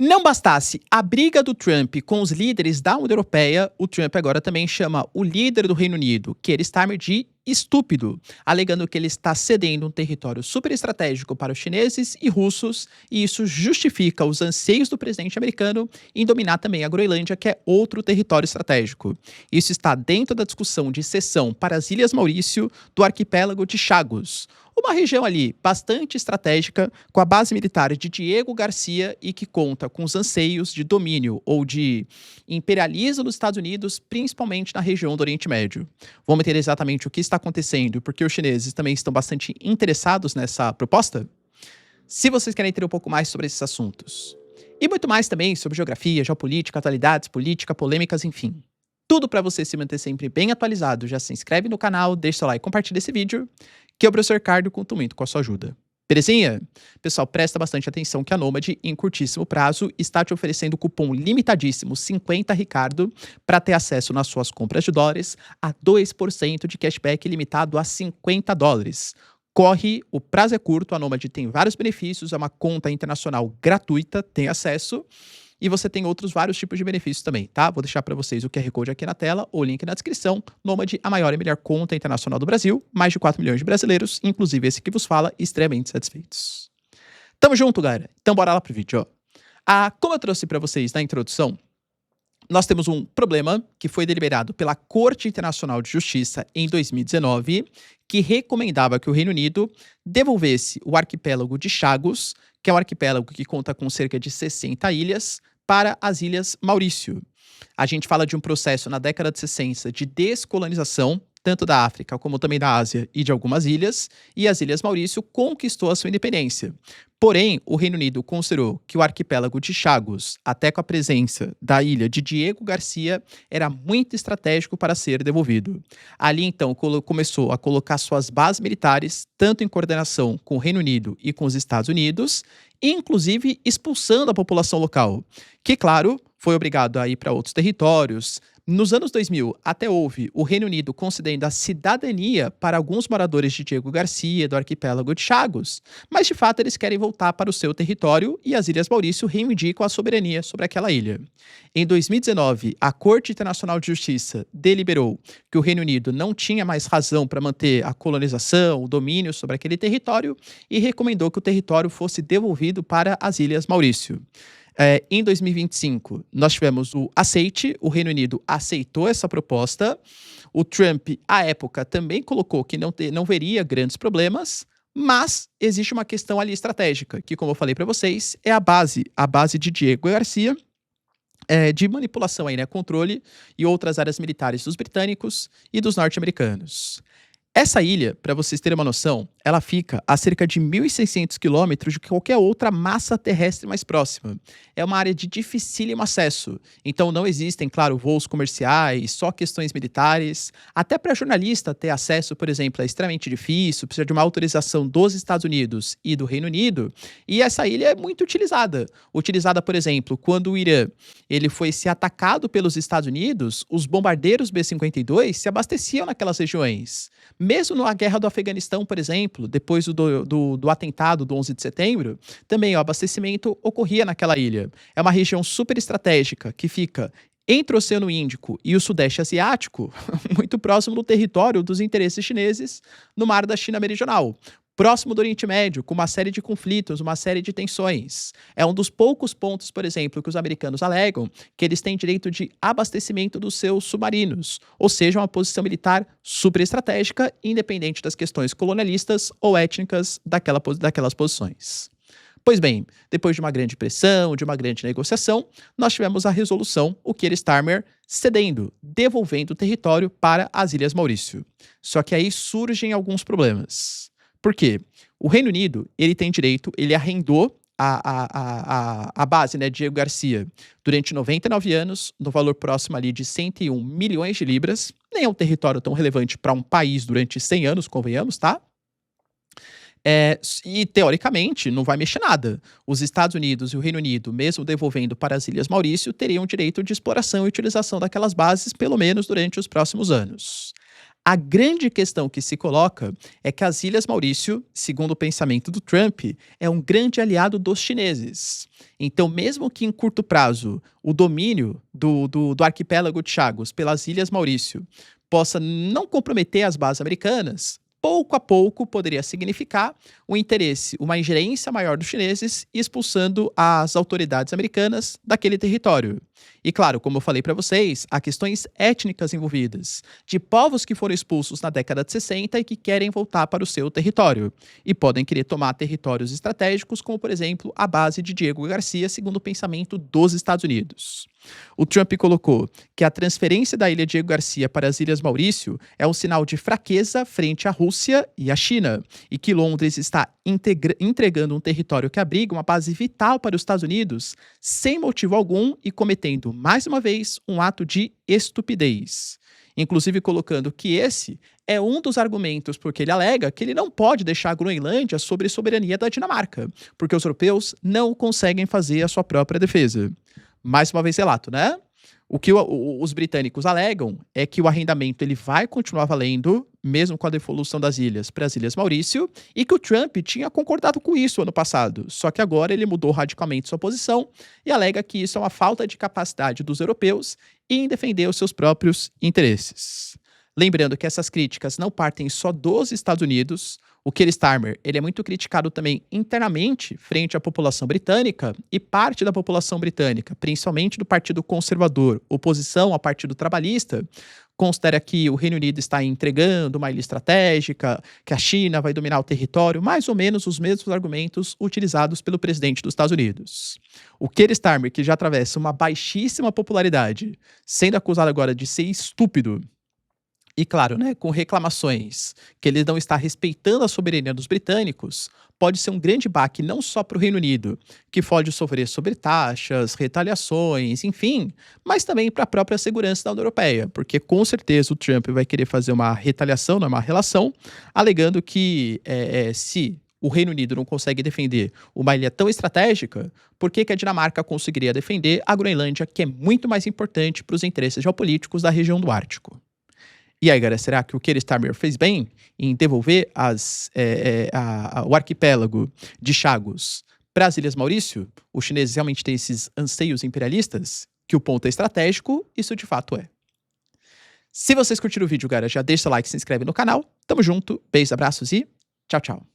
Não bastasse a briga do Trump com os líderes da União Europeia, o Trump agora também chama o líder do Reino Unido, Keir Starmer, de estúpido, alegando que ele está cedendo um território super estratégico para os chineses e russos, e isso justifica os anseios do presidente americano em dominar também a Groenlândia, que é outro território estratégico. Isso está dentro da discussão de cessão para as Ilhas Maurício do arquipélago de Chagos, uma região ali bastante estratégica, com a base militar de Diego Garcia e que conta com os anseios de domínio ou de imperialismo dos Estados Unidos, principalmente na região do Oriente Médio. Vamos entender exatamente o que está acontecendo e por que os chineses também estão bastante interessados nessa proposta? Se vocês querem entender um pouco mais sobre esses assuntos. E muito mais também sobre geografia, geopolítica, atualidades, política, polêmicas, enfim. Tudo para você se manter sempre bem atualizado. Já se inscreve no canal, deixa seu like e compartilha esse vídeo, que é o professor Ricardo conto muito com a sua ajuda. Belezinha? Pessoal, presta bastante atenção que a Nomad, em curtíssimo prazo, está te oferecendo o cupom limitadíssimo 50Ricardo para ter acesso nas suas compras de dólares a 2% de cashback limitado a $50. Corre, o prazo é curto, a Nomad tem vários benefícios, é uma conta internacional gratuita, tem acesso. E você tem outros vários tipos de benefícios também, tá? Vou deixar para vocês o QR Code aqui na tela, o link na descrição. Nomad, a maior e melhor conta internacional do Brasil. Mais de 4 milhões de brasileiros, inclusive esse que vos fala, extremamente satisfeitos. Tamo junto, galera. Então bora lá pro vídeo, ó. Como eu trouxe para vocês na introdução, nós temos um problema que foi deliberado pela Corte Internacional de Justiça em 2019, que recomendava que o Reino Unido devolvesse o arquipélago de Chagos, que é um arquipélago que conta com cerca de 60 ilhas, para as Ilhas Maurício. A gente fala de um processo na década de 60 de descolonização, tanto da África como também da Ásia e de algumas ilhas, e as Ilhas Maurício conquistou a sua independência. Porém, o Reino Unido considerou que o arquipélago de Chagos, até com a presença da ilha de Diego Garcia, era muito estratégico para ser devolvido. Ali, então, começou a colocar suas bases militares, tanto em coordenação com o Reino Unido e com os Estados Unidos, inclusive expulsando a população local, que, claro, foi obrigado a ir para outros territórios. Nos anos 2000, até houve o Reino Unido concedendo a cidadania para alguns moradores de Diego Garcia, do arquipélago de Chagos, mas de fato eles querem voltar para o seu território e as Ilhas Maurício reivindicam a soberania sobre aquela ilha. Em 2019, a Corte Internacional de Justiça deliberou que o Reino Unido não tinha mais razão para manter a colonização, o domínio sobre aquele território e recomendou que o território fosse devolvido para as Ilhas Maurício. Em 2025, nós tivemos o aceite, o Reino Unido aceitou essa proposta, o Trump, à época, também colocou que não veria grandes problemas, mas existe uma questão ali estratégica, que, como eu falei para vocês, é a base de Diego Garcia, de manipulação aí, né, controle e outras áreas militares dos britânicos e dos norte-americanos. Essa ilha, para vocês terem uma noção, ela fica a cerca de 1.600 quilômetros de qualquer outra massa terrestre mais próxima. É uma área de dificílimo acesso, então não existem, claro, voos comerciais, só questões militares. Até para jornalista ter acesso, por exemplo, é extremamente difícil, precisa de uma autorização dos Estados Unidos e do Reino Unido, e essa ilha é muito utilizada. Utilizada, por exemplo, quando o Irã ele foi ser atacado pelos Estados Unidos, os bombardeiros B-52 se abasteciam naquelas regiões. Mesmo na guerra do Afeganistão, por exemplo, depois do atentado do 11 de setembro, também o abastecimento ocorria naquela ilha. É uma região super estratégica que fica entre o Oceano Índico e o Sudeste Asiático, muito próximo do território dos interesses chineses no Mar da China Meridional. Próximo do Oriente Médio, com uma série de conflitos, uma série de tensões. É um dos poucos pontos, por exemplo, que os americanos alegam que eles têm direito de abastecimento dos seus submarinos, ou seja, uma posição militar super estratégica, independente das questões colonialistas ou étnicas daquelas posições. Pois bem, depois de uma grande pressão, de uma grande negociação, nós tivemos a resolução, o Keir Starmer cedendo, devolvendo o território para as Ilhas Maurício. Só que aí surgem alguns problemas. Por quê? O Reino Unido, ele tem direito, ele arrendou a base, né, Diego Garcia, durante 99 anos, no valor próximo ali de 101 milhões de libras. Nem é um território tão relevante para um país durante 100 anos, convenhamos, tá? E, teoricamente, não vai mexer nada. Os Estados Unidos e o Reino Unido, mesmo devolvendo para as Ilhas Maurício, teriam direito de exploração e utilização daquelas bases, pelo menos durante os próximos anos. A grande questão que se coloca é que as Ilhas Maurício, segundo o pensamento do Trump, é um grande aliado dos chineses. Então, mesmo que em curto prazo o domínio do arquipélago de Chagos pelas Ilhas Maurício possa não comprometer as bases americanas, pouco a pouco poderia significar o interesse, uma ingerência maior dos chineses expulsando as autoridades americanas daquele território. E claro, como eu falei para vocês, há questões étnicas envolvidas, de povos que foram expulsos na década de 60 e que querem voltar para o seu território, e podem querer tomar territórios estratégicos, como por exemplo a base de Diego Garcia, segundo o pensamento dos Estados Unidos. O Trump colocou que a transferência da ilha Diego Garcia para as Ilhas Maurício é um sinal de fraqueza frente à Rússia e à China, e que Londres está entregando um território que abriga uma base vital para os Estados Unidos sem motivo algum e cometendo, mais uma vez, um ato de estupidez. Inclusive colocando que esse é um dos argumentos porque ele alega que ele não pode deixar a Groenlândia sob soberania da Dinamarca, porque os europeus não conseguem fazer a sua própria defesa. Mais uma vez relato, né? O que os britânicos alegam é que o arrendamento ele vai continuar valendo, mesmo com a devolução das ilhas para as Ilhas Maurício, e que o Trump tinha concordado com isso ano passado, só que agora ele mudou radicalmente sua posição e alega que isso é uma falta de capacidade dos europeus em defender os seus próprios interesses. Lembrando que essas críticas não partem só dos Estados Unidos. O Keir Starmer ele é muito criticado também internamente frente à população britânica e parte da população britânica, principalmente do Partido Conservador, oposição ao Partido Trabalhista, considera que o Reino Unido está entregando uma ilha estratégica, que a China vai dominar o território, mais ou menos os mesmos argumentos utilizados pelo presidente dos Estados Unidos. O Keir Starmer, que já atravessa uma baixíssima popularidade, sendo acusado agora de ser estúpido, e claro, né, com reclamações que ele não está respeitando a soberania dos britânicos, pode ser um grande baque não só para o Reino Unido, que pode sofrer sobre taxas, retaliações, enfim, mas também para a própria segurança da União Europeia, porque com certeza o Trump vai querer fazer uma retaliação, não é uma relação, alegando que se o Reino Unido não consegue defender uma ilha tão estratégica, por que a Dinamarca conseguiria defender a Groenlândia, que é muito mais importante para os interesses geopolíticos da região do Ártico? E aí, galera, será que o Keir Starmer fez bem em devolver o arquipélago de Chagos para as Ilhas Maurício? Os chineses realmente têm esses anseios imperialistas? Que o ponto é estratégico, isso de fato é. Se vocês curtiram o vídeo, galera, já deixa o like, se inscreve no canal. Tamo junto, beijos, abraços e tchau, tchau.